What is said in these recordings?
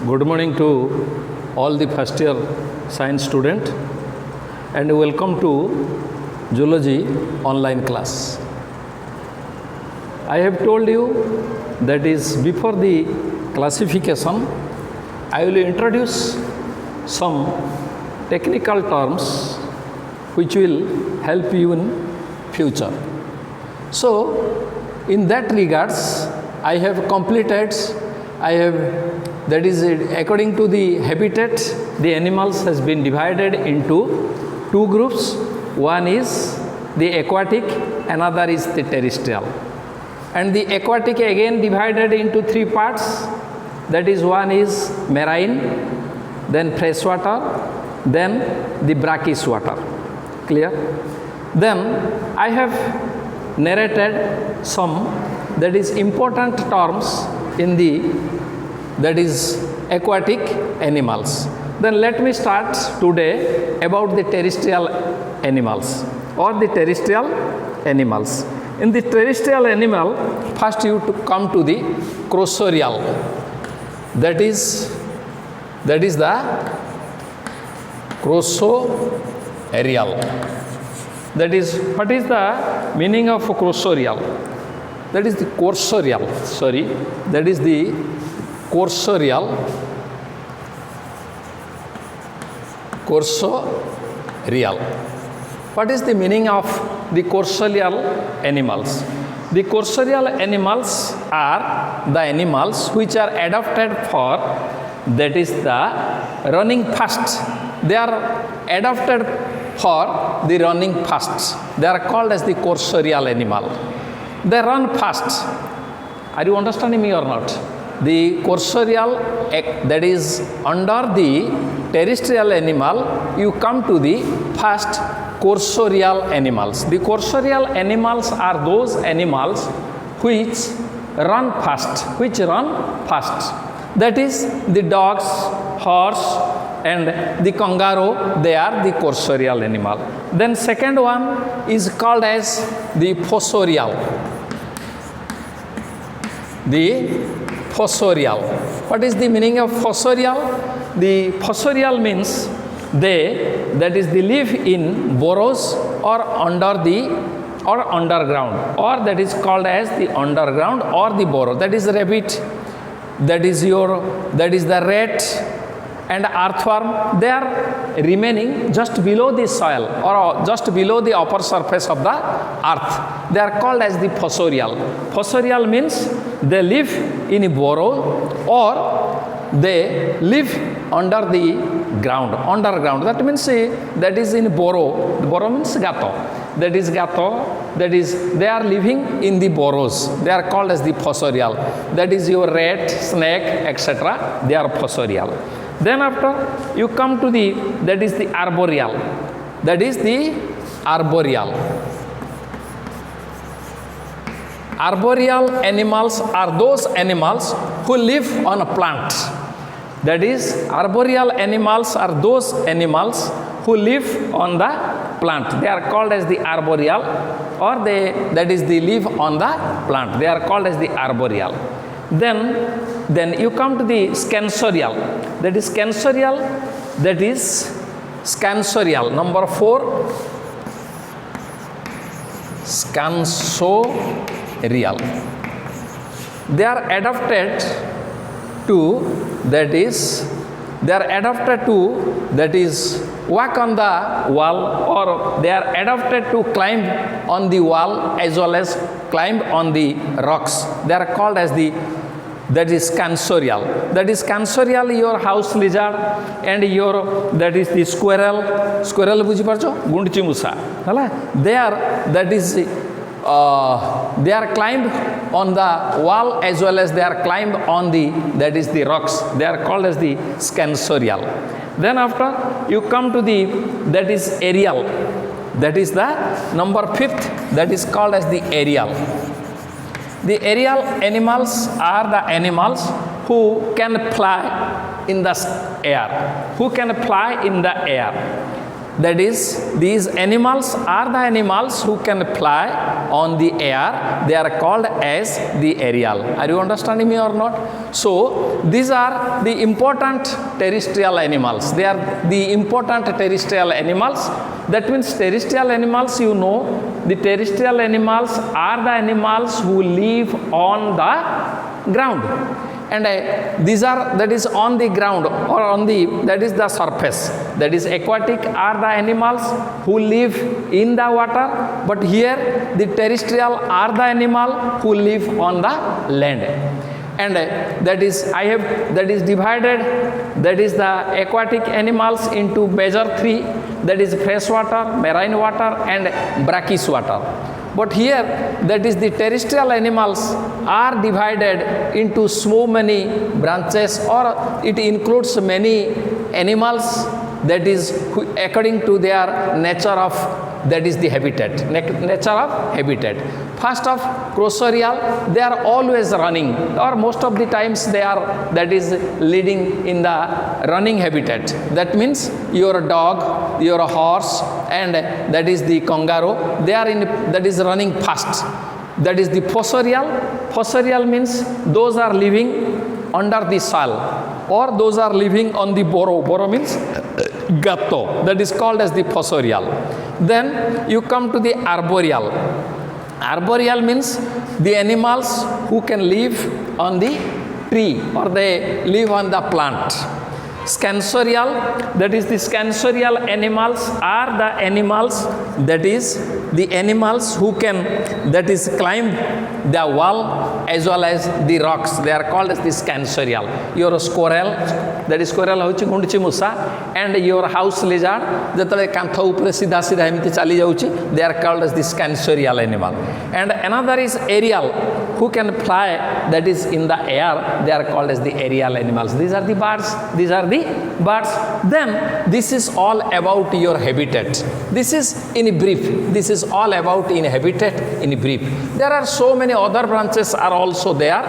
Good morning to all the first year science student and welcome to zoology online class. I have told you that is before the classification I will introduce some technical terms which will help you in future. So in that regards I have completed that is according to the habitat the animals has been divided into two groups. One is the aquatic, another is the terrestrial, and the aquatic again divided into three parts. That is, one is marine, then freshwater, then the brackish water. Clear? Then I have narrated some that is important terms in the that is aquatic animals. Then let me start today about the terrestrial animals or the terrestrial animals. In the terrestrial animal, first you to come to the crocodile. That is the crocodile. That is, what is the meaning of crocodile? That is the corsorial. Sorry, that is the corsorial. Corsorial. What is the meaning of the corsorial animals? The corsorial animals are the animals which are adapted for, that is the running fast. They are adapted for the running fast. They are called as the corsorial animal. They run fast. Are you understanding me or not? The corsorial, that is under the terrestrial animal, you come to the first corsorial animals. The corsorial animals are those animals which run fast. That is the dogs, horse and the kangaroo, they are the corsorial animal. Then second one is called as the fossorial. The fossorial. What is the meaning of fossorial? The fossorial means they live in burrows or underground, or that is called as the underground or the burrow. That is rabbit, that is the rat and earthworm. They are remaining just below the soil or just below the upper surface of the earth. They are called as the fossorial. Fossorial means they live in a burrow or they live under the ground, underground. That means that is in burrow. The burrow means gato. That is gato. That is, they are living in the burrows. They are called as the fossorial. That is your rat, snake, etc. They are fossorial. Then after you come to the, that is the arboreal. That is the arboreal. Arboreal animals are those animals who live on a plant. That is, arboreal animals are those animals who live on the plant. They are called as the arboreal, or they live on the plant. They are called as the arboreal. Then you come to the scansorial. That is scansorial. That is scansorial. Number 4. Scansorial. They are adapted to, that is walk on the wall, or they are adapted to climb on the wall as well as climb on the rocks. They are called as that is scansorial. That is scansorial, your house lizard and your, that is the squirrel बुझी पारछो गुंडची मूसा हला. They are climbed on the wall as well as they are climbed on the, that is the rocks. They are called as the scansorial. Then after you come to the, that is aerial. That is the number 5th. That is called as the aerial. The aerial animals are the animals who can fly in the air. That is, these animals are the animals who can fly on the air. They are called as the aerial. Are you understanding me or not? So these are the important terrestrial animals. They are the important terrestrial animals. That means terrestrial animals, you know, the terrestrial animals are the animals who live on the ground. And these are, that is on the ground or on the, that is the surface. That is, aquatic are the animals who live in the water, but here the terrestrial are the animal who live on the land. And that is, I have, that is divided, that is the aquatic animals into major three, that is freshwater, marine water and brackish water. But here, that is the terrestrial animals are divided into so many branches, or it includes many animals, that is according to their nature of, that is the habitat, nature of habitat. First of crocodiile, they are always running, or most of the times they are, that is leading in the running habitat. That means your dog, your horse and that is the kangaroo, they are in, that is running fast. That is the fossorial. Fossorial means those are living under the soil, or those are living on the burrow. Burrow means gatto. That is called as the fossorial. Then you come to the arboreal. Arboreal means the animals who can live on the tree, or they live on the plant. Scansorial, that is the scansorial animals are the animals, that is the animals who can, that is climb the wall as well as the rocks. They are called as the scansorial. Your squirrel, that is squirrel hochi gundichi musa, and your house lizard, jetale kantha upre sidha sidha emti chali jauchi, they are called as the scansorial animal. And another is aerial, who can fly, that is in the air, they are called as the aerial animals. These are the birds, these are the birds. Then this is all about your habitat. This is in brief, this is all about in habitat in brief. There are so many other branches are also there,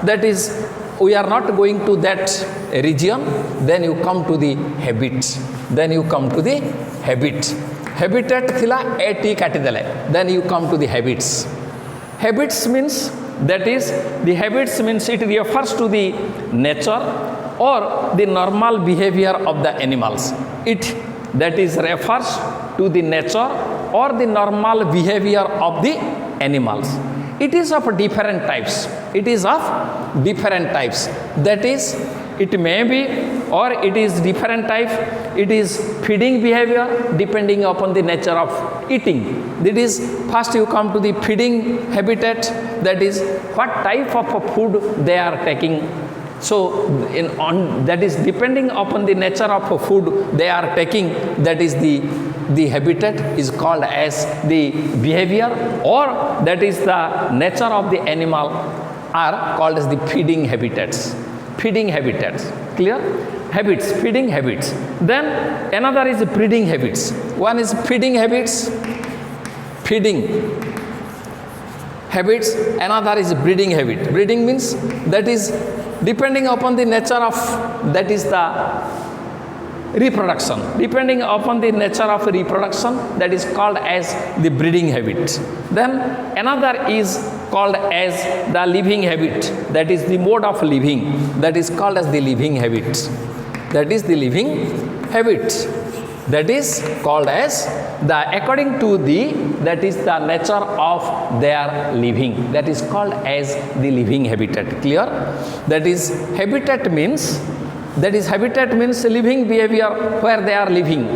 that is we are not going to that region. Then you come to the habit, then you come to the habit. Habitat thila a t katidele, then you come to the habits. Habits means, that is the habits means it refers to the nature or the normal behavior of the animals. It, that is refers to the nature or the normal behavior of the animals. It is of different types. It is of different types. That is, it may be, or it is different type. It is feeding behavior depending upon the nature of eating. That is, first you come to the feeding habitat, that is what type of food they are taking. So that is depending upon the nature of food they are taking, that is the habitat is called as the behavior, or that is the nature of the animal are called as the feeding habitats. Feeding habitats, clear? Habits, feeding habits. Then another is breeding habits. One is feeding habits, feeding habits, another is breeding habit. Breeding means, that is depending upon the nature of, that is the reproduction. Depending upon the nature of reproduction, that is called as the breeding habit. Then another is called as the living habit. That is the mode of living. That is called as the living habit. That is the living habit. That is called as the, according to the, that is the nature of their living. That is called as the living habitat. Clear? That is habitat means, that is habitat means living behavior where they are living.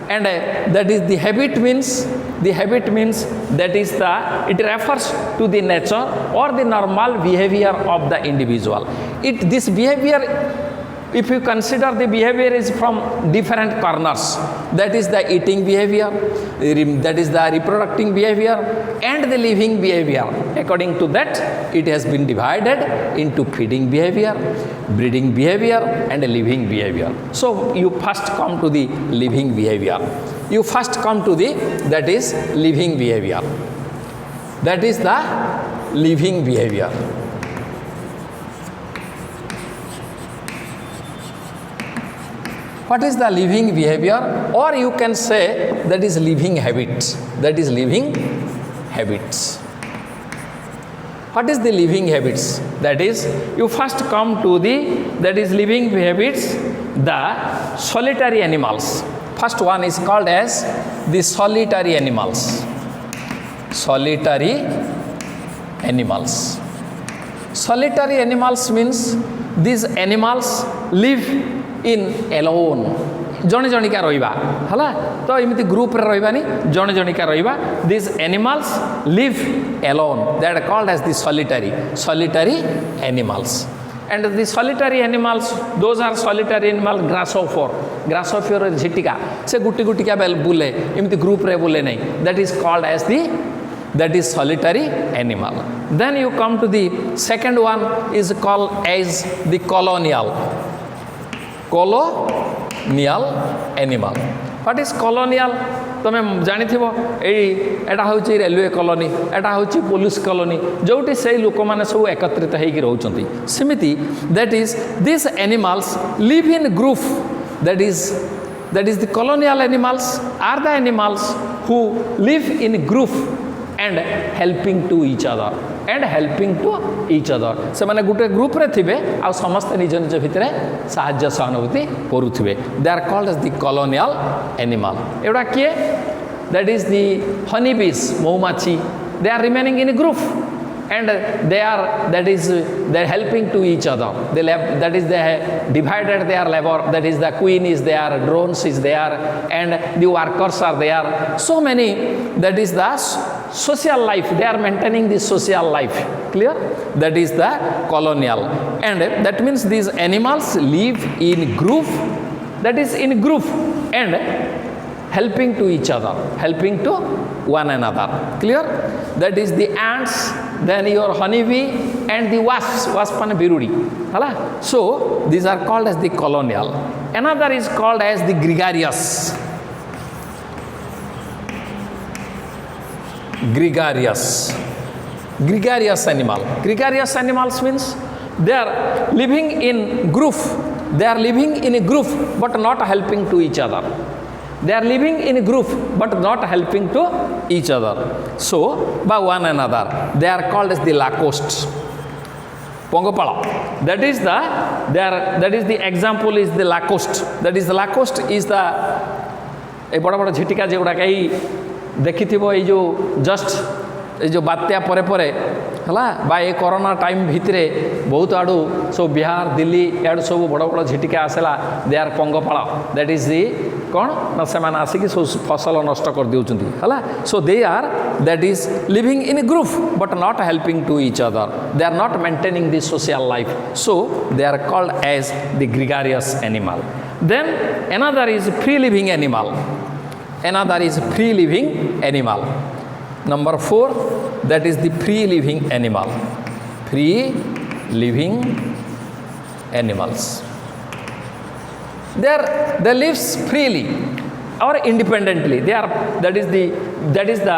And that is the habit means, the habit means, that is the, it refers to the nature or the normal behavior of the individual. It, this behavior, if you consider the behavior is from different corners, that is the eating behavior, that is the reproducing behavior and the living behavior. According to that, it has been divided into feeding behavior, breeding behavior and living behavior. So you first come to the living behavior. You first come to the, that is living behavior. That is the living behavior. What is the living behavior, or you can say that is living habits. That is living habits. What is the living habits? That is, you first come to the, that is living habits, the solitary animals. First one is called as the solitary animals. Solitary animals. Solitary animals means these animals live in alone. जणे जणिका रहिबा हला तो एमिति group रे रहिबानी जणे जणिका रहिबा this animals live alone that are called as the solitary animals. And the solitary animals, those are solitary animals. grasshopper झिटिका से गुटी गुटिका बुले एमिति ग्रुप रे बुले नहीं, that is called as that is solitary animal. Then you come to the second one is called as the colonial animal. What is colonial? तुम जानिथिबो एटा होची railway colony, एटा होची police colony, जोटी से लोक माने सब एकत्रित होइकी रहउचंती. सिमिति that is these animals live in group. That is the colonial animals are the animals who live in group and helping to each other. से माने गुटे ग्रुप रे थिबे आ समस्त निज निज भितरे साहाय्य सहानुभूति करूथिबे. They are called as the colonial animal. एडा किए? That is the honey bees, मौमाछी. They are remaining in group and they are helping to each other. That is they have divided their labor. That is the queen is there, drones is there, and the workers are there. So many. That is the social life. They are maintaining the social life. Clear? That is the colonial. And that means these animals live in group. That is in group and helping to each other, helping to one another. Clear? That is the ants, then your honeybee and the wasp and birudi. So these are called as the colonial. Another is called as the gregarious. Gregarious animal. Gregarious animals means they are living in group. They are living in a group but not helping to each other. They are living in a group but not helping to each other. So by one another, they are called as the lacoste. Pongopala. That is the example is the lacoste. That is the lacoste is the ए बड़ा बड़ा झिटिका जेगुड़ा कहीं देखी थी वो ये जो just ये जो बात्या परे परे हला बा ये कोरोना टाइम भितरे बहुत आड़ू सब बिहार दिल्ली याड़ सब बड़ा बड़ा झिटिका आसला दे आर पंगपाଳ. दैट इज दी कौन ना से माने आसिकी सब फसल नष्ट कर दिउचंती हला. So they are that is living in group but not helping to each other. They are not maintaining the social life. So they are called as the gregarious animal. Then another is free living animal. Another is free living animal. Number 4, that is the free living animal. Free living animals. They live freely or independently. That is the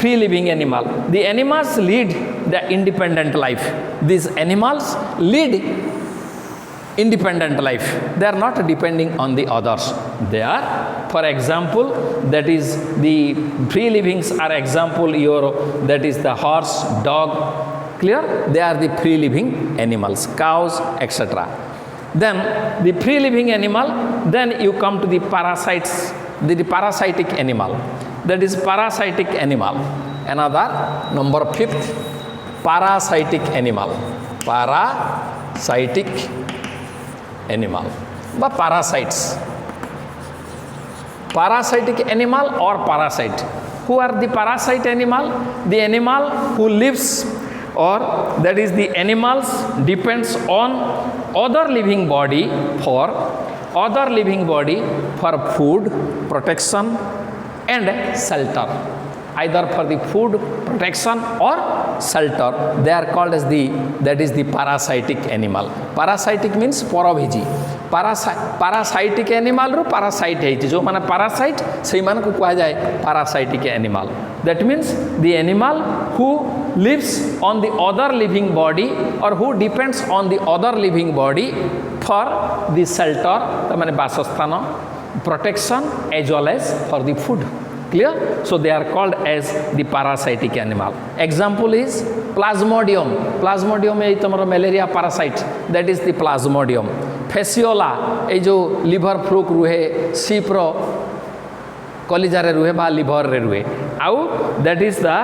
free living animal. The animals lead the independent life. These animals lead independent life. They are not depending on the others. They are, for example, that is the free livings are example that is the horse, dog. Clear? They are the free living animals, cows, etc. Then the free living animal, then you come to the parasites, the parasitic animal. That is parasitic animal. Another number 5th, parasitic animal. Parasitic animal but parasites. Parasitic animal or parasite. Who are the parasite animal? The animal who lives or that is the animals depends on other living body for food, protection and shelter. Either for the food, protection or shelter. They are called as that is the parasitic animal. Parasitic means parabhiji. Parasitic animal ru parasite है जो माने parasite सही मान को कहा जाए parasitic animal. That means the animal who lives on the other living body or who depends on the other living body for the shelter, तार बासस्थान, protection as well as for the food. Clear? So they are called as the parasitic animal. Example is Plasmodium. Plasmodium is तुम्हारा malaria parasite. That is the Plasmodium. Fasciola ये जो liver fluke रुहे, sheep रो कलिजा रे रुहे बा liver रे रुहे. आउ that is the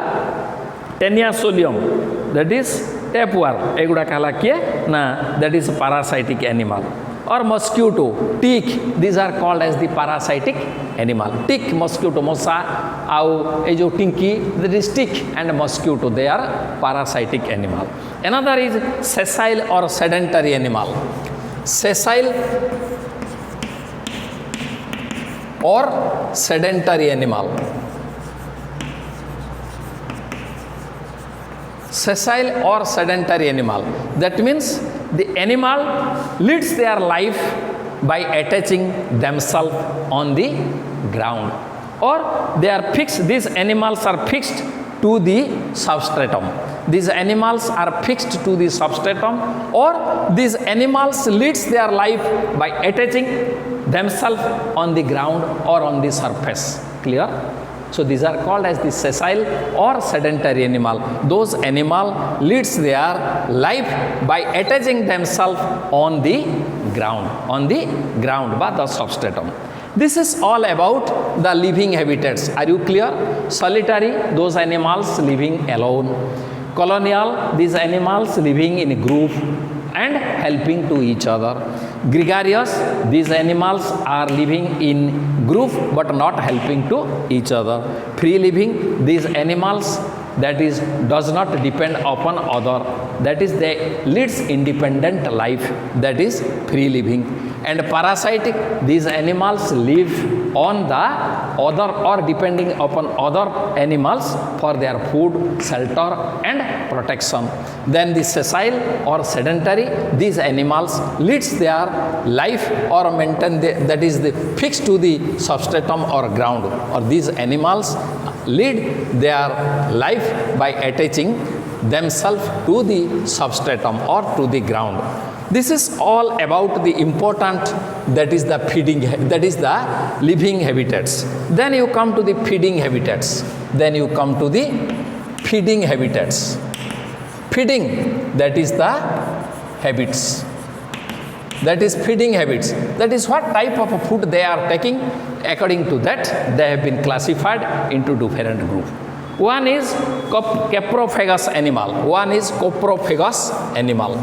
Teniasolium. That is tapeworm. एगुड़ा कहला किए ना, that is parasitic animal. Or mosquito, tick, these are called as the parasitic animal. Tick, mosquito, mosa, au, ये जो tinky, that is tick and mosquito, they are parasitic animal. Another is sessile or sedentary animal. Sessile or sedentary animal. Sessile or sedentary animal. That means the animal leads their life by attaching themselves on the ground, or they are fixed. These animals are fixed to the substratum. These animals are fixed to the substratum, or these animals leads their life by attaching themselves on the ground or on the surface. Clear? So these are called as the sessile or sedentary animal. Those animal leads their life by attaching themselves on the ground by the substratum. This is all about the living habitats. Are you clear? Solitary, those animals living alone. Colonial, these animals living in a group and helping to each other. Gregarious, these animals are living in group but not helping to each other. Free living, these animals that is does not depend upon other, that is they leads independent life, that is free living. And parasitic, these animals live on the other or depending upon other animals for their food, shelter and protection. Then the sessile or sedentary, these animals leads their life or maintain that is the fixed to the substratum or ground, or these animals lead their life by attaching themselves to the substratum or to the ground. This is all about the important, that is the feeding, that is the living habitats. Then you come to the feeding habitats. Then you come to the feeding habitats. Feeding, that is the habits. That is feeding habits. That is what type of food they are taking. According to that, they have been classified into different groups. One is caprophagous animal. One is coprophagous animal.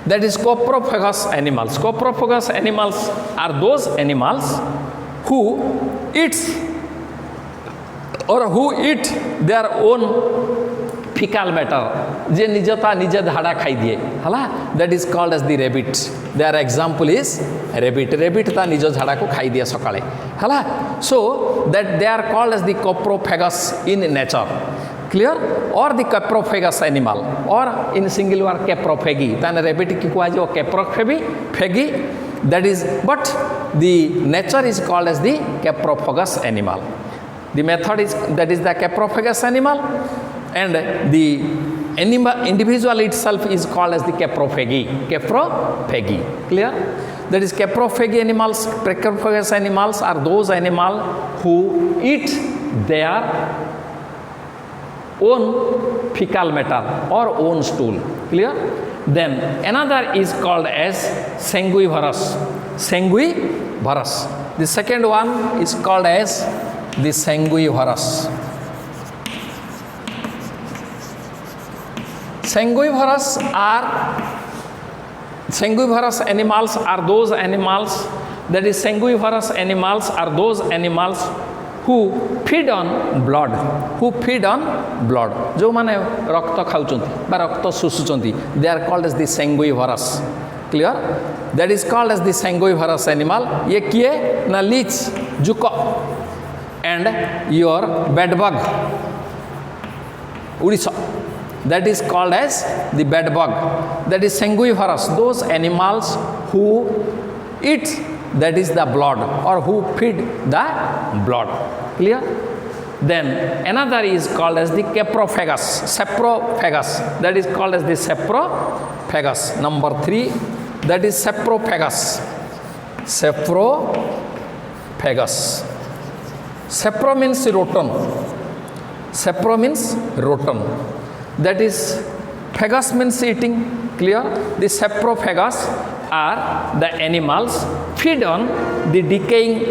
That is coprophagous animals. Coprophagous animals are those animals who eats or who eat their own fecal matter. जे निजता निज धाड़ा खाई दिए, हला? That is called as the rabbit. Their example is rabbit. Rabbit ता निज झाड़ा को खाई दिया सकाले, हला? So that they are called as the coprophagous in nature. Clear? Or the caprophagous animal, or in single word caprophagy. Then rabbit की कुआ जो caprophagy, that is, but the nature is called as the caprophagous animal. The method is, that is the caprophagous animal, and the animal individual itself is called as the caprophagy. Caprophagy. Clear? That is caprophagy animals. Caprophagous animals are those animals who eat their own fecal matter or own stool. Clear? Then another is called as sanguivorous. Sanguivorous. The second one is called as the sanguivorous. Sanguivorous animals are those animals, that is sanguivorous animals are those animals who feed on blood. Who feed on blood. जो माने रक्त खाउचंती बा रक्त सुसुचंती, they are called as the sanguivorous. Clear? That is called as the sanguivorous animal. ये किए ना leech, Dzukou and your bedbug, Udisa. That is called as the bedbug. That is sanguivorous. Those animals who eat that is the blood, or who feed the blood. Clear? Then another is called as the saprophagus. That is called as the saprophagus. Number 3, that is saprophagus. Saprophagus. Sapro means rotten. Sapro means rotten. That is, phagus means eating. Clear? The saprophagus are the animals feed on the decaying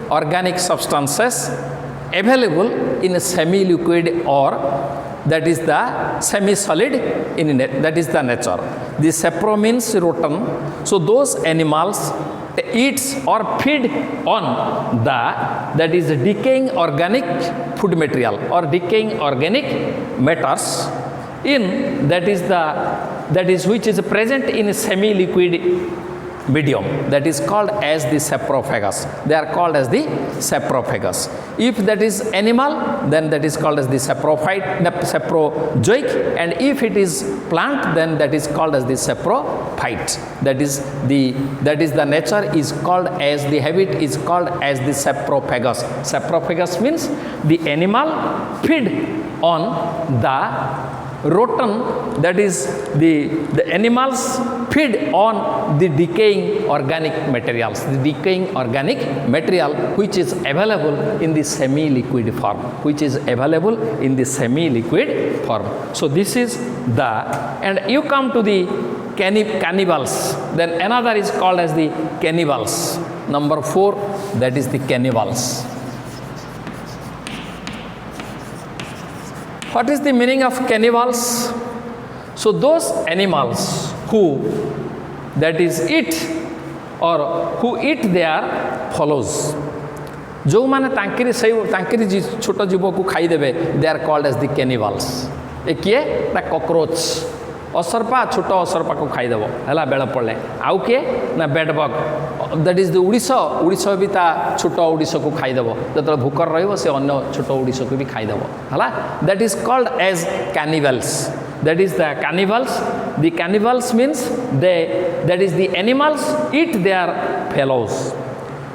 organic substances available in a semi-liquid, or that is the semi-solid in that is the nature. The sapro means rotten. So those animals eats or feed on that is decaying organic food material or decaying organic matters in that is which is present in a semi-liquid medium, that is called as the saprophagus. They are called as the saprophagus. If that is animal, then that is called as the saprozoic, and if it is plant, then that is called as the saprophyte. That is the nature is called as, the habit is called as the saprophagus. Saprophagus means the animal feed on the rotten, that is the animals feed on the decaying organic materials, the decaying organic material which is available in the semi-liquid form, So this is and you come to the cannibals. Then another is called as the cannibals. Number 4, that is the cannibals. What is the meaning of cannibals? So those animals who that is eat or who eat their fellows. जो माने तांकिरी छोट जीव को खाई देबे, they are called as the cannibals. ए किए ना cockroach, असरपा छोट असरपा को खाई देबो हला बेल पड़ले. आउ किए ना bedbug, that is the Orissa भी ता छोट उड़ीसा को खाई देबो. जतले भूकर रहइबो से अन्य छोट उड़ीसा को भी खाई देबो हला. That is called as cannibals. That is the cannibals. The cannibals means that is the animals eat their fellows.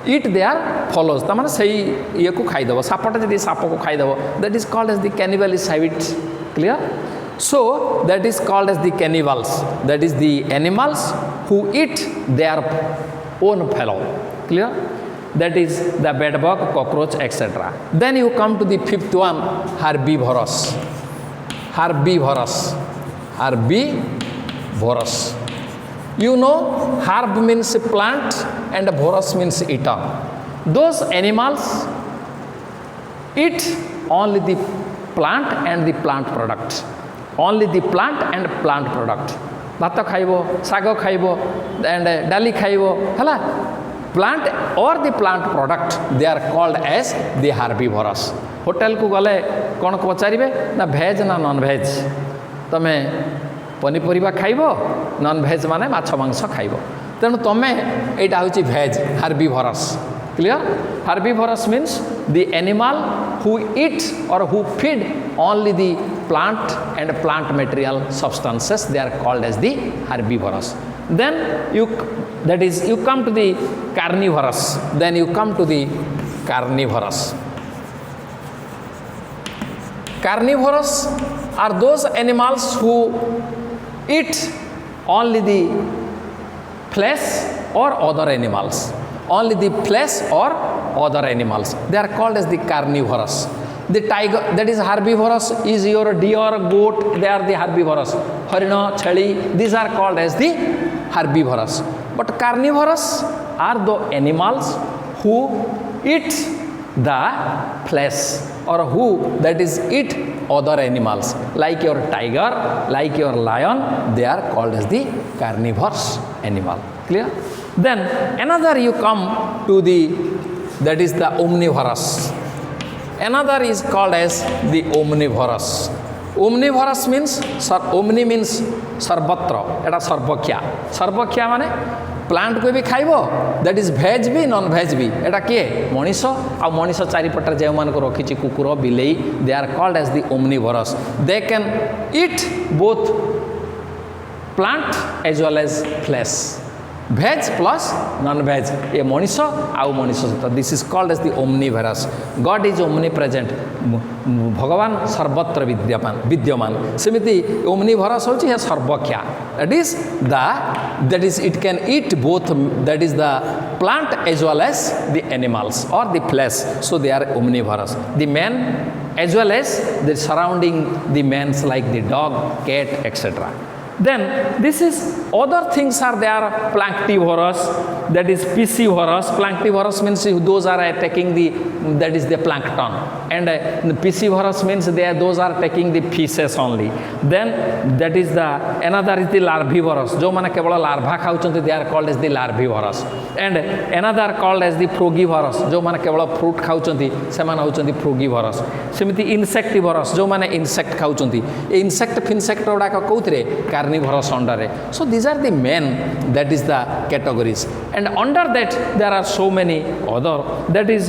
तामाने सही ये को खाई देबो, सापटा जदि साप को खाई देबो, that is called as the cannibalism habit. Clear? So that is called as the cannibals. That is the animals who eat their own fellow. Clear? That is the bedbug, cockroach, etc. Then you come to the 5th one, herbivorous. You know, herb means plant and vorous means eater. Those animals eat only the plant and the plant product. Only the plant and plant product. भात खाइबो, साग खाइबो, and डाली खाइबो, हला. Plant or the plant product, they are called as the herbivorous. Hotel को गले कौन को पचारिबे ना भेज ना नॉन भेज. तमे पनीपरिबा खाइबो, नॉन भेज माने माछ मांस खाइबो. तेणु तमे एटा होची भेज, herbivorous. Clear? Herbivorous means the animal who eat or who feed only the plant and plant material substances, they are called as the herbivorous. Then you come to the carnivorous. Carnivorous are those animals who eat only the flesh or other animals. They are called as the carnivorous. The tiger, that is herbivorous, is your deer, goat, they are the herbivorous. Harina, chali, these are called as the herbivorous. But carnivorous are the animals who eat the flesh or who that is eat other animals like your tiger, like your lion, they are called as the carnivorous animal. Clear? Then another you come to that is the omnivorous. Another is called as the omnivorous. Omnivorous means, omni means sarvatra, eta sarvakya mane plant को भी खाइबो, that is veg भी non veg भी. एटा किए मनीष आ मनीष चारिपटर जे मान को रखिछि कुकुर बिलेई, they are called as the omnivorous. They can eat both plant as well as flesh. Veg plus non-veg. A moniso au moniso. This is called as the omnivorous. God is omnipresent. भगवान सर्वत्र विद्यमान सेमिति omnivorous होची है सर्वख्या. That is it can eat both, that is the plant as well as the animals or the flesh, so they are omnivorous. The man as well as the surrounding the mans like the dog, cat, etc. Then this is other things are there, planktivorous, that is piscivorous. Planktivorous means those are attacking the, that is the plankton, and the piscivorous means those are taking the fishes only. Then that is the another is the larvivorous, जो माने केवल larva खाउचंती, they are called as the larvivorous. And another called as the frugivorous, जो माने केवल fruit खाउचंती सेमान होचंती frugivorous. सेमिति insectivorous, जो माने insect खाउचंती. insect फिनसेक्ट Uda कोउतरे carnivorous under. So these are the main, that is the categories, and under that there are so many other, that is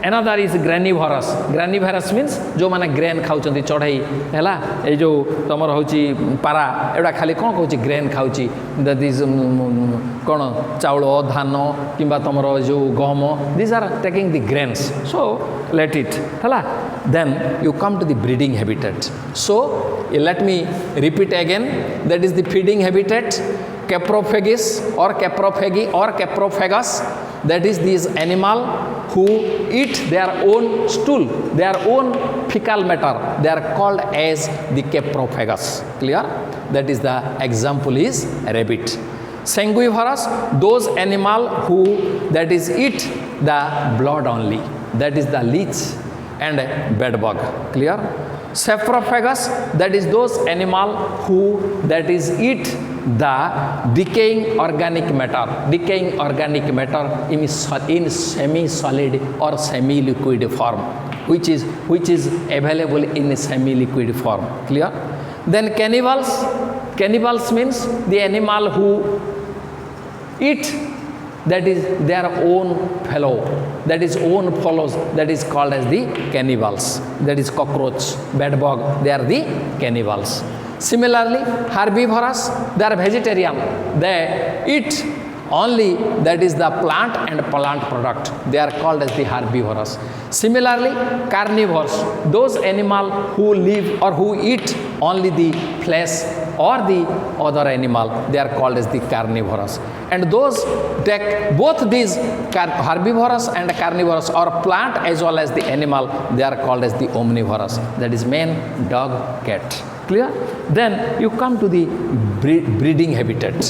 another is granivorous. Granivorous means जो माने grain खाउचंती चढ़ाई हैला, ए जो तमर होची पारा एडा खाली कोन कहूची grain खाउची, that is कोन चाउल धान किंबा तमर जो गहम, these are taking the grains, so let it हैला. Then you come to the breeding habitat. So let me repeat again, that is the feeding habitat. Caprophagous or caprophagy or caprophagus, that is these animal who eat their own stool, their own fecal matter, they are called as the caprophagus. Clear? That is the example is rabbit. Sanguivorous, those animal who that is eat the blood only, that is the leech and bedbug. Clear? Saprophagus, that is those animal who that is eat the decaying organic matter in semi-solid or semi-liquid form, which is available in semi-liquid form. Clear? Then cannibals means the animal who eat that is their own fellow, that is own follows, that is called as the cannibals. That is cockroach, bedbug, they are the cannibals. Similarly, herbivorous, they are vegetarian, they eat only that is the plant and plant product, they are called as the herbivorous. Similarly, carnivores, those animal who live or who eat only the flesh or the other animal, they are called as the carnivorous. And those take both these herbivorous and carnivorous or plant as well as the animal, they are called as the omnivorous, that is man, dog, cat. Clear? Then you come to the breeding habitat.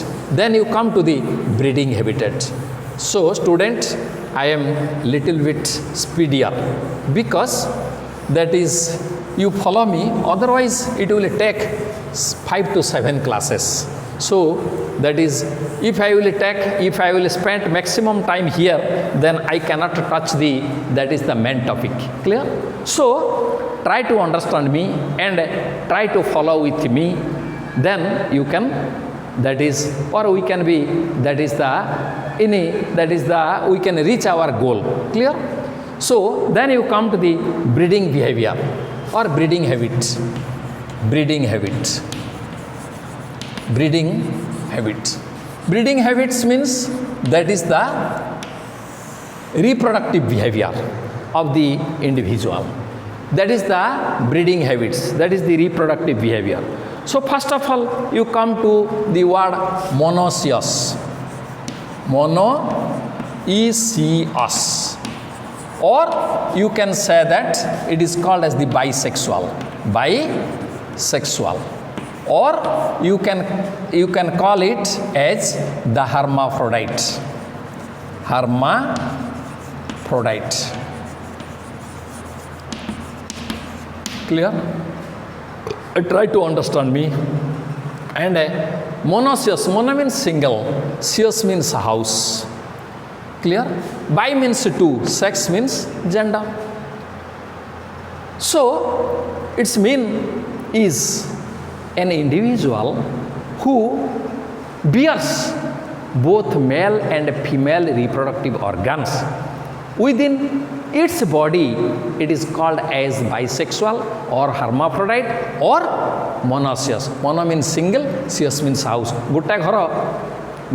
So student, I am little bit speedier because that is you follow me, otherwise it will take 5 to 7 classes. So that is if I will spend maximum time here, then I cannot touch that is the main topic. Clear? So try to understand me and try to follow with me, then you can, that is, or we can be, we can reach our goal. Clear? So then you come to the breeding behavior or breeding habits. Breeding habits means that is the reproductive behavior of the individual. That is the breeding habits, that is the reproductive behavior. So first of all, you come to the word monoecious. Monoecious. Or you can say that it is called as the bisexual. Or you can call it as the hermaphrodite. Clear? Try to understand me. And monoecious, mono means single, cious means house. Clear? Bi means two, sex means gender. So its mean is an individual who bears both male and female reproductive organs within its body. It is called as bisexual or hermaphrodite or monoecious. Mono means single, cious means house. Gutta ghara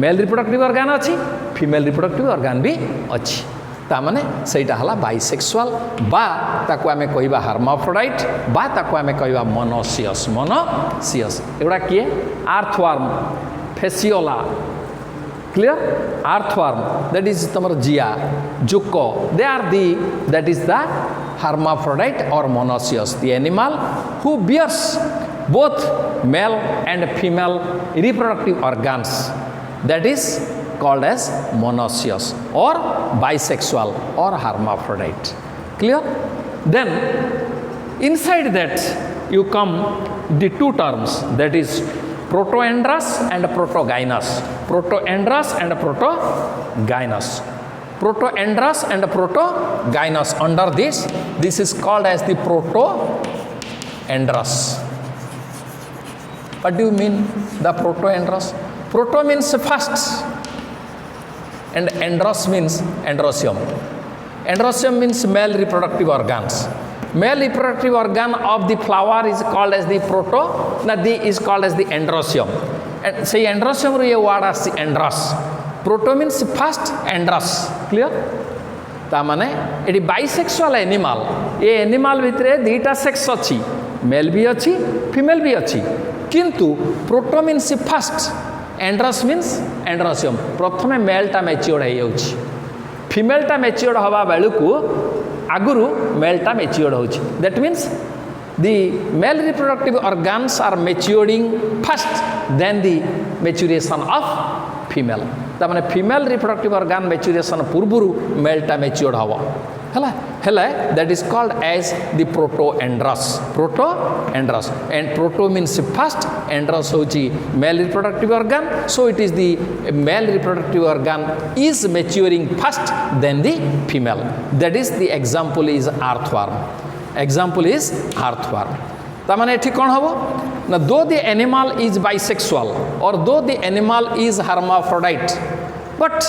mail reproductive organ अच्छी female reproductive organ भी अच्छी तामाने सेटा हला bisexual बा ताको आमे कहबा hermaphrodite बा ताको आमे कहबा मोनोसियस एगुड़ा किए earthworm Fasciola clear earthworm that is तमर जिया जुको they are the that is the hermaphrodite or monoecious the animal who bears both male and female reproductive organs that is called as monoecious or bisexual or hermaphrodite clear then inside that you come the two terms that is protoandrous and protogynous protoandrous and protogynous protoandrous and protogynous under this is called as the protoandrous what do you mean the protoandrous proto means first and andros means androsium androsium means male reproductive organs male reproductive organ of the flower is called as the proto is called as the androsium and say androsium ru ye word as andros proto means first andros clear ता माने eighty bisexual animal ये animal भितरे दुईटा sex अच्छी mail भी अच्छी female भी अच्छी किंतु proto means first androus means androecium प्रथम मेलटा मैच्योर हो जाउछि फीमेलटा मैच्योर हवा बेलू आगुरु मेलटा मैच्योर होछि that means the male reproductive organs are maturing first then the maturation of female तामाने फीमेल रिप्रोडक्टिव ऑर्गन मैच्योरेशन पूर्वरु मेलटा मैच्योर हवा हला हला that is called as the protandrous and proto means first androus होची male reproductive organ so it is the male reproductive organ is maturing first then the female that is the example is earthworm example is earthworm तामाने एठी कोन हबो ना दो the animal is bisexual और दो the animal is hermaphrodite but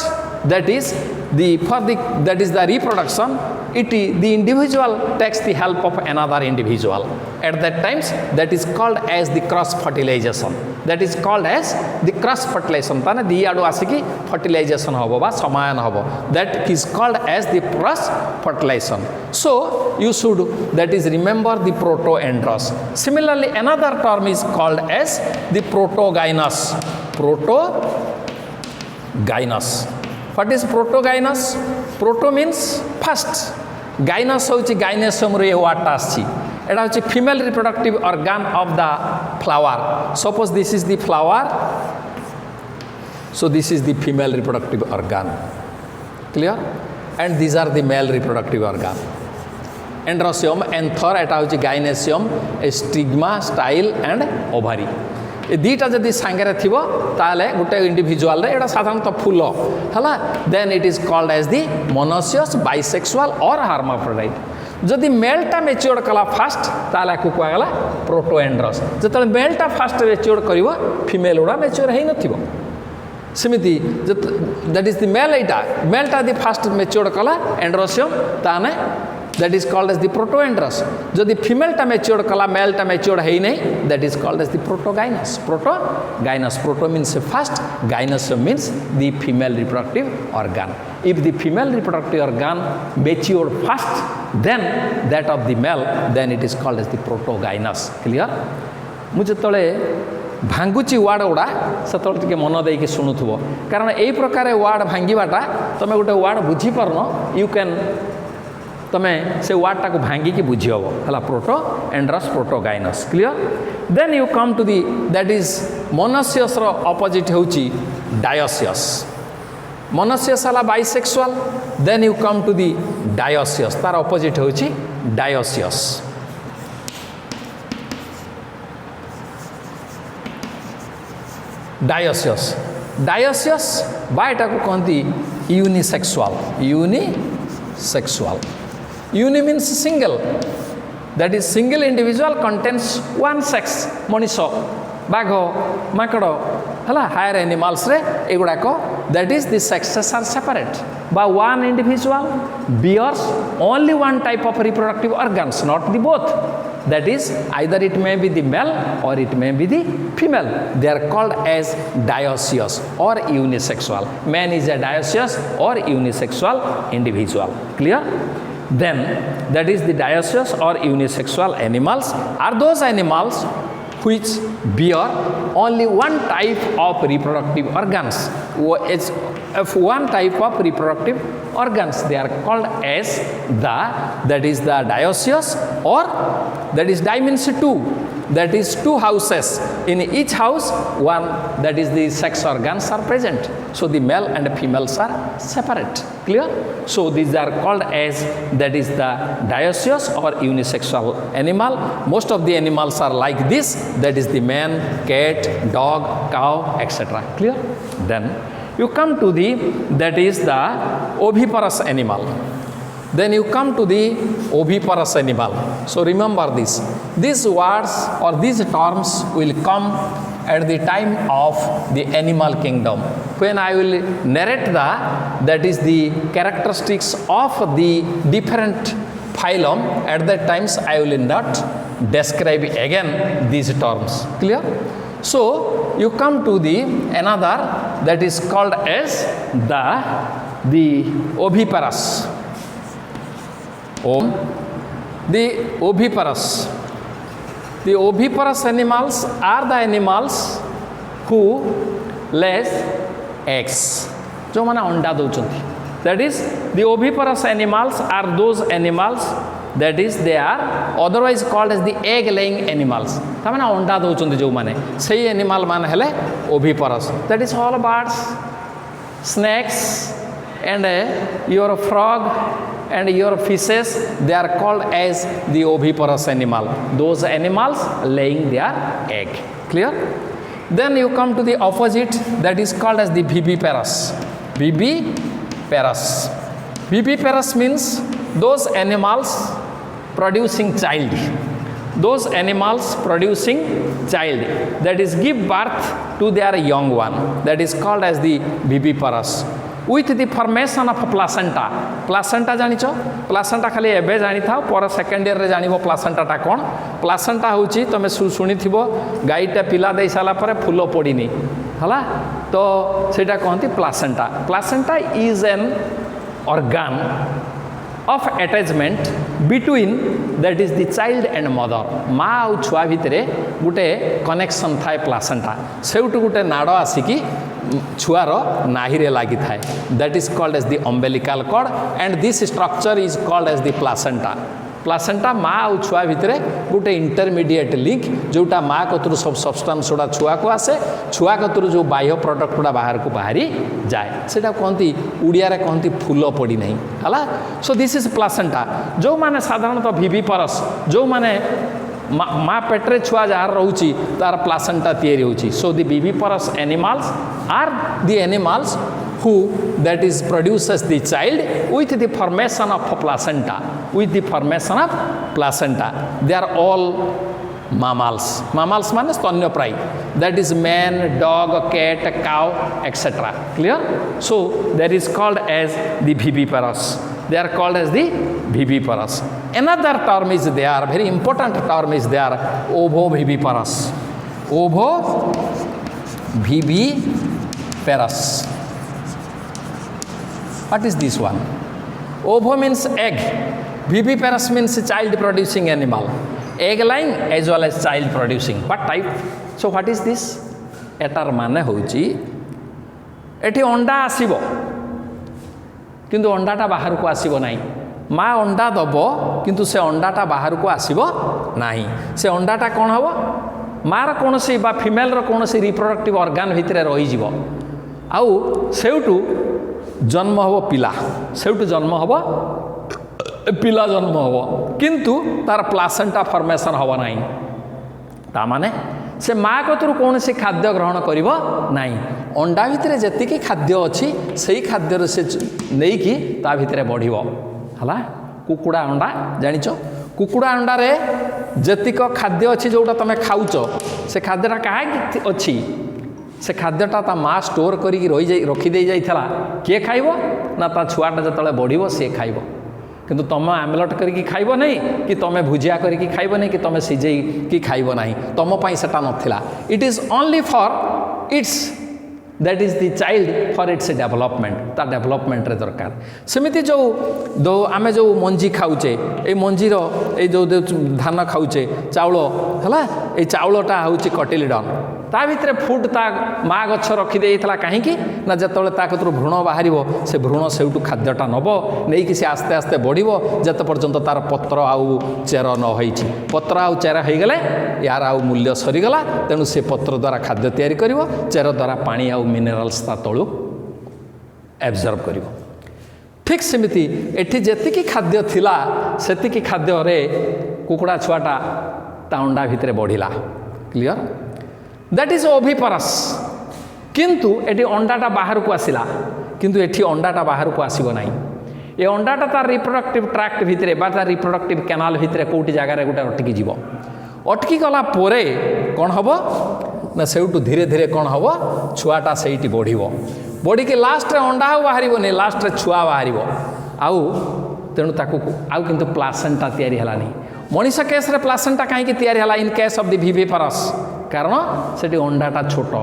that is the for the that is the reproduction the individual takes the help of another individual at that times that is called as the cross fertilization that is called as the cross fertilization ताने दी आडो आसिकी fertilization हबो बा समायन हबो that is called as the cross fertilization so you should that is remember the protoandrous similarly another term is called as the protogynous what is protogynous proto means first gynous होची gynecium रे वाटा आछि एटा होची female reproductive organ of the flower suppose this is the flower so this is the female reproductive organ clear and these are the male reproductive organ androsium anther eta hochi gynecium stigma style and ovary ए दीटा जदि सांगरे थिबो ताले गुटे individual रे एटा साधारणतः फूल हला then it is called as the monoecious bisexual or hermaphrodite जदि मेलटा mature कला fast ताले को कहला प्रोटोएंड्रस जतले मेलटा फास्ट मैच्योर करिवो फीमेल उडा मैच्योर हेइ नथिबो सेमिति that is the mail Etah मेलटा the fast mature कला एंड्रोसियम ताने that is called as the protoandrous जदि फीमेलटा mature कला मेलटा मैच्योर हेइ नै that is called as the protogynous proto means first gynous means the female reproductive organ if the female reproductive organ matured first then that of the male then it is called as the protogynous clear मु जतले भांगुची ward गुड़ा सेतले टिके मन देके सुनुथबो कारण एई प्रकार ward भांगीबाटा तमे गुटे ward बुझी परनो you can तमे से वार्ड टाको भांगी की बुझी हबो हला protandrous protogynous clear then you come to the that is monoecious रो ऑपोजिट होची डायोसियस मोनोसियस हला bisexual then you come to the dioecious तार ऑपोजिट होची डायोसियस डायोसियस बायटा को कहती unisexual uni means single that is single individual contains one sex मनीष बाघ माकड़ है हायर एनिमल्स रे एगुड़ाक that is the sexes are separate बा one individual bears only one type of reproductive organs not the both that is either it may be the male or it may be the female. They are called as dioecious or unisexual. Man is a dioecious or unisexual individual. Clear? Then that is the dioecious or unisexual animals are those animals which bear only one type of reproductive organs. It's of one type of reproductive organs. They are called as that is the dioecious, or that is dimension 2. That is 2 houses. In each house, one, that is the sex organs are present. So the male and the females are separate. Clear? So these are called as that is the dioecious or unisexual animal. Most of the animals are like this. That is the man, cat, dog, cow, etc. Clear? Then you come to the that is the oviparous animal. Then you come to the oviparous animal. So remember this. These words or these terms will come at the time of the animal kingdom. When I will narrate that is the characteristics of the different phylum, at that times I will not describe again these terms. Clear? So you come to the another that is called as the oviparous. The oviparous. The oviparous animals are the animals who lays eggs. जो माने अंडा दौचंती. That is the oviparous animals are those animals that is they are otherwise called as the egg laying animals. ता माने अंडा दौचंती जो माने सही animal माने हेले oviparous. That is all birds, snakes, and your frog and your fishes, they are called as the oviparous animal. Those animals laying their egg. Clear? Then you come to the opposite, that is called as the viviparous. Viviparous. Viviparous means those animals producing child. Those animals producing child, that is give birth to their young one. That is called as the viviparous. With the formation of placenta. Placenta जानिचो? Placenta खाली एबे जानी था पर second year रे जानिबो placenta टा कोन. Placenta होची तमे सुनी थिबो गाईटा पिला देई साला परे फुलो पड़ीनी हला तो सेटा कहंती placenta. Placenta is an organ of attachment between that is the child and mother. माँ आउ छुआ भितरे गुटे कनेक्शन थाए placenta. सेउटु गुटे नाड़ आसिकी छुआर नाहिरे लागि थाए. That is called as the umbilical cord and this structure is called as the placenta. Placenta माँ आउ छुआ भितरे गुटे इंटरमीडिएट लिंक जोटा माँ कतुरु सब सब्सटेंस उडा छुआ को आसे छुआ कतुरु जो बाह्य प्रोडक्ट उडा बाहर को बाहरी जाए सेटा कहंती उड़िया रे कहंती फूलो पड़ी नहीं हला. So this is placenta. जो माने साधारणतः विविपारस जो माने माँ पेट्रे छुआ जार रोची तार प्लासेंटा तैयारी होची. So the viviparous animals are the animals who that is produces the child with the formation of placenta. With the formation of placenta, they are all mammals. Mammals means स्तन्यप्रायी. That is man, dog, cat, cow, etc. Clear? So that is called as the viviparous. They are called as the viviparous. Another term is there, very important term is there, ovoviviparous. Ovoviviparous. What is this one? Ovo means egg. Viviparous means child producing animal. Egg laying as well as child producing. What type? So what is this? एटार माने होची एठी अंडा आसीबो किंतु अंडाटा बाहर को आसीबो नाही. माँ अंडा दबो किंतु से अंडाटा बाहर को आसीबो नाही. से अंडाटा कोन हबो मार कोनसी बा फीमेल रो कोनसी रिप्रोडक्टिव ऑर्गन भितरे रही जीवो आउ सेउटू जन्म हबो पिला. सेउटू जन्म हबो पिला जन्म हबो किंतु तार प्लासेंटा फॉर्मेशन हबो नाही. ता माने से माँ कतुरु कौनसी खाद्य ग्रहण करिबो नाही. अंडा भितरे जतिकी खाद्य अछि सेही खाद्य से नहीं कि ता भितरे बढ़िबो हला. कुकुड़ा अंडा जानिचो कुकुड़ा अंडा रे जतिक खाद्य अछि जोटा तमे खाउचो से खाद्यटा काहे अछि से खाद्यटा ता माँ स्टोर करी रखी दे जाइथला किए खाइबो ना ता छुआटा जतले बढ़िबो से खाइबो. किंतु तुम आमलेट करके खाइब नहीं कि तुम भुजिया करके खाइब नहीं कि तुम सिझे कि खाइब नहीं तुम पाई सेटा नथिला it is only for its that is the child for its development ता डेवलपमेंट रे दरकार सेमिति जो आमे जो मंजी खाऊचे ए मंजीर ए जो धान खाऊचे चाउल हला ए चाउलटा होची कटिलिडन ता भितरे फुड ता माँ गछ रखी देइथला काहे कि ना जतले ता कतरो भ्रूण बाहरिबो से भ्रूण सेउटू खाद्यटा नबो नै कि से आस्ते आस्ते बढ़िबो जत पर्यंत तार पत्र आउ चेर न होईछि पत्र आउ चेर होई गेले यार आउ मूल्य सरी गला तेनु से पत्र द्वारा खाद्य तयारी करिवो चेर द्वारा पानी आउ मिनरल्स ता तळु एब्जॉर्ब करिवो ठीक सेमिति एठी जेतिकी खाद्य थिला सेतिकी खाद्य रे कुकुडा छुआटा ता अंडा भितरे बढ़िला क्लियर दैट इज ओभिपरस किंतु एटी अंडाटा बाहर को आसिला किंतु एठी अंडाटा बाहर को आसीबो नाही ए अंडाटा तार रिप्रोडक्टिव ट्रैक्ट भितरे बा तार रिप्रोडक्टिव कैनाल भितरे कोटी जगह रे गोटे अटकी जीवो अटकी गला पोरे कोन हबो ना सेउटू धीरे धीरे कोन हबो छुआटा सेइटी बढ़िबो बॉडी के लास्ट रे अंडा बाहरिबो नै लास्ट रे छुआ बाहरिबो आउ तेणु ताकू आउ किंतु प्लासेंटा तयारी हलानी मनीष केस रे प्लासेंटा काहे तयारी हला इन केस ऑफ द विविपरस कारण सेठी अंडाटा छोट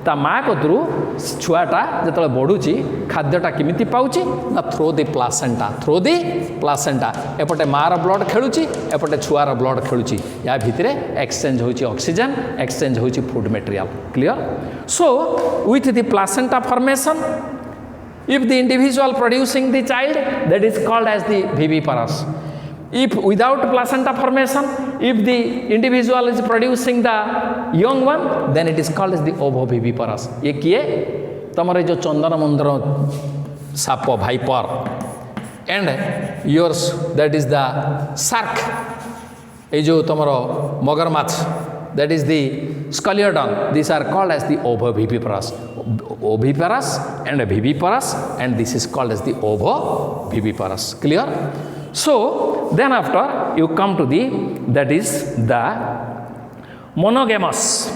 ता माँ कतरू छुआटा जो बढ़ुची खाद्यटा किमिति पाउची ना थ्रो दी प्लासेंटा एपटे मार ब्लड खेलुची एपटे छुआर ब्लड खेलुची या भितरे एक्सचेंज होची ऑक्सीजन एक्सचेंज होची food material clear so with the placenta formation if the individual producing the child that is called as the viviparous if without placenta formation if the individual is producing the young one then it is called as the ovoviviparous ये किए तमरे जो चंदन मंदर साप viper and yours that is the shark ये जो तमरो मगरमाछ that is the scoliodon these are called as the ovoviviparous and viviparous and this is called as the ovoviviparous clear so then after you come to the that is the monogamous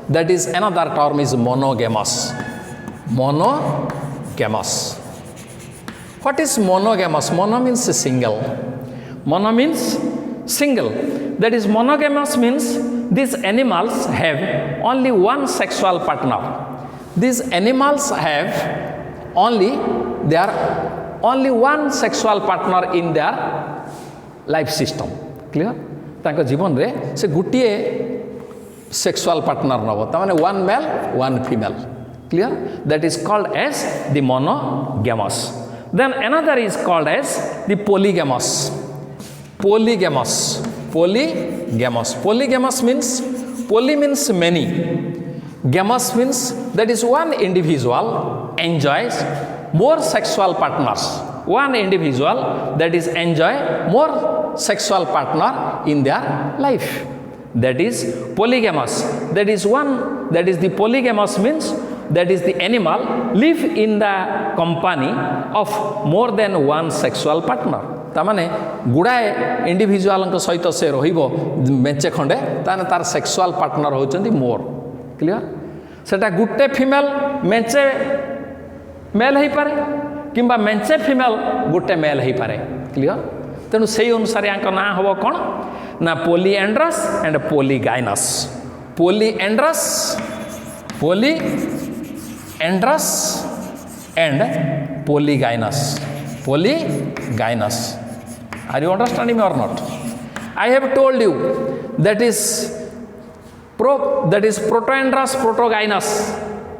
that is another term is monogamous what is monogamous mono means single that is monogamous means these animals have only one sexual partner these animals have only one sexual partner in their life system clear तांको जीवन रे से गुटिए sexual partner नबो ता माने one male one female clear that is called as the monogamous then another is called as the polygamous means poly means many gamous means that is one individual enjoys more sexual partners one individual that is enjoy more sexual partner in their life that is polygamous that is the polygamous means that is the animal live in the company of more than one sexual partner तामाने गुड़ाए individual सहित से रहिबो मेचे खंडे ताने तार sexual partner होचंदी मोर क्लियर सेटा गुटे फीमेल मेचे मेल ही पारे किंबा मेचे फीमेल गुटे मेल ही पारे क्लियर तेणु से अनुसार यांका ना हबो कोन ना polyandrous and polygynous and polygainous are you understanding me or not I have told you that is protoandrous protogynous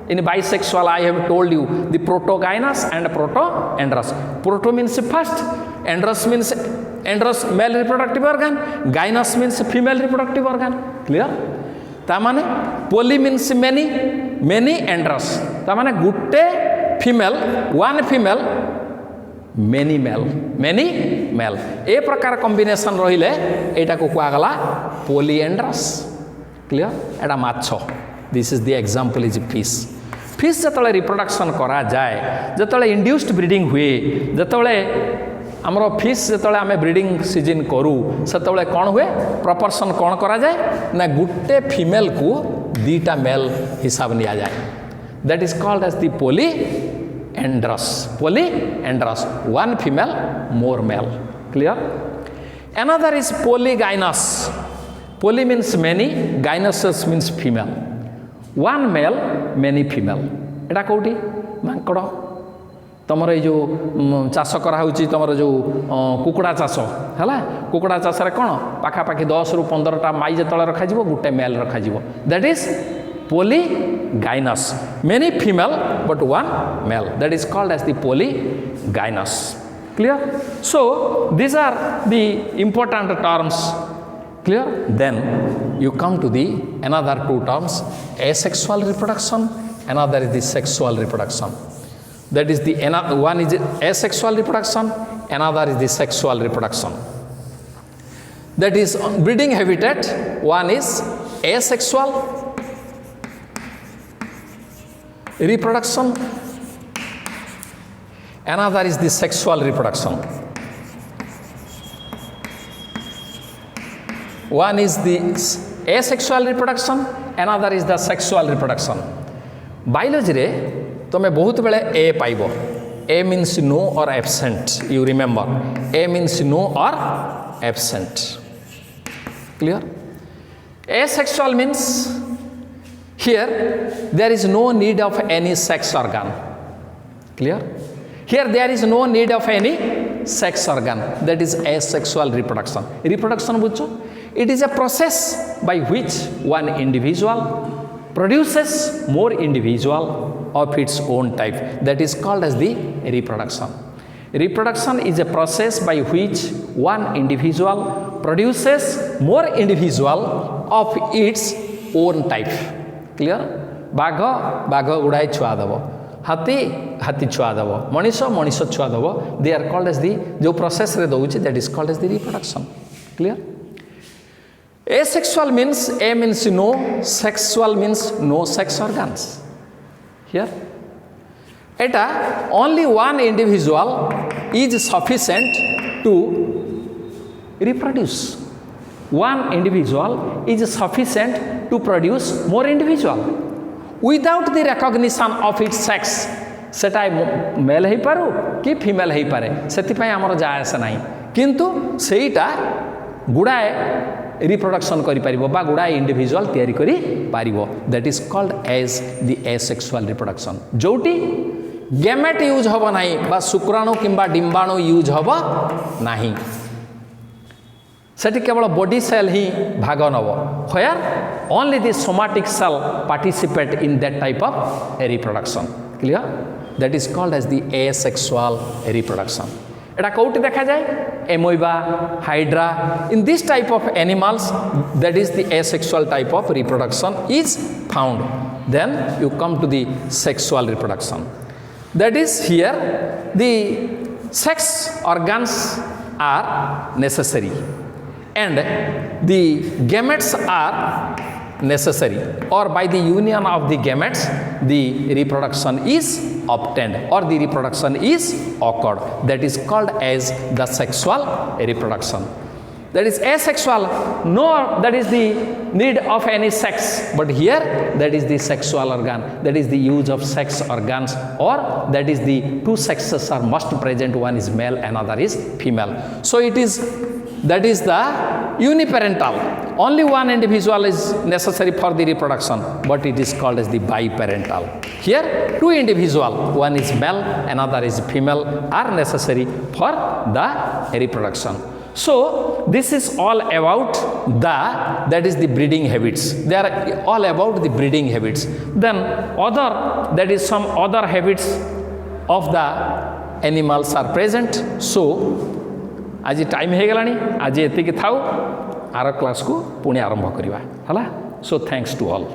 in bisexual I have told you the protogynous and protoandrous proto means first androus means androus male reproductive organ gynous means female reproductive organ clear ता माने poly means many androus ता माने गुटे female one female many male ए प्रकार combination रहिले एटा को कुआ गला polyandrous clear एटा माछ this is the example is fish जतले रिप्रोडक्शन करा जाए जतले इंड्यूस्ड ब्रीडिंग हुए जतले हमरो फिश जतले आमे ब्रीडिंग सीजन करू सेतले कोन हुए प्रोपोर्शन कोन करा जाए ना गुटे फीमेल को दीटा मेल हिसाब निया जाए that is called as the poly polyandrous, one female, more male. Clear? Another is polygynous. Poly means many, gynosus means female. One male, many female. एटा कोठी मांकड़ तुमर ये जो चाष कराऊँच तुम जो कुकुड़ा चाष है कुकुड़ा चाष कौन पाखापाखि 10 ରୁ 15टा माई जो रखा गोटे मेल रखा that is polygynous, many female but one male, that is called as the polygynous. Clear? So these are the important terms. Clear? Then you come to the another two terms, asexual reproduction, another is the sexual reproduction. That is the one is asexual reproduction, another is the sexual reproduction. That is breeding habitat, one is asexual reproduction, another is the sexual reproduction. One is the asexual reproduction, another is the sexual reproduction. Biology रे तुम्हें बहुत बेले A पाइबो. A means no or absent. You remember, A means no or absent. Clear? Asexual means here there is no need of any sex organ. Clear? Here there is no need of any sex organ. That is asexual reproduction. Reproduction bucho? It is a process by which one individual produces more individual of its own type. That is called as the reproduction. Reproduction is a process by which one individual produces more individual of its own type. Clear? बाघ बाघ गुड़ाए छुआ दब, हाथी हाथी छुआ दब, मनीष मनीष छुआ दब. They are called as the जो प्रोसेस रे दउछि, that is called as the reproduction. Clear? Asexual means A means no, sexual means no sex organs. Here eta only one individual is sufficient to reproduce. One individual is sufficient to produce more individual without the recognition of its sex. सेटा mail हो पारू कि female हो पारे, से आमर जाए आसे ना, किंतु सेटा गुड़ाए रिप्रोडक्शन करि परिबो बा गुड़ाए इंडिविजुअल तैयारी करि पारिबो. That is called as the asexual reproduction. जोटी गैमेट यूज हबो नाही बा शुक्राणु किंबा डिंबाणु यूज हबो नाही, सेठी केवल बॉडी सेल ही भाग नब. Where only the somatic cell participate in that type of reproduction. Clear? That is called as the asexual reproduction. एटा कोठी देखा जाए? Amoeba, hydra, in this type of animals, that is the asexual type of reproduction is found. Then you come to the sexual reproduction. That is here the sex organs are necessary and the gametes are necessary, or by the union of the gametes the reproduction is obtained or the reproduction is occurred. That is called as the sexual reproduction. That is asexual, no, that is the need of any sex, but here that is the sexual organ, that is the use of sex organs, or that is the two sexes are must present, one is male, another is female. So it is, that is the uniparental, only one individual is necessary for the reproduction, but it is called as the biparental. Here two individual, one is male, another is female, are necessary for the reproduction. So this is all about the, that is the breeding habits. They are all about the breeding habits. Then other, that is some other habits of the animals are present. So आज time हो गलानी, आज एतिकी थाउ, are class को पुणी आरंभ करिवा हला. So thanks to all.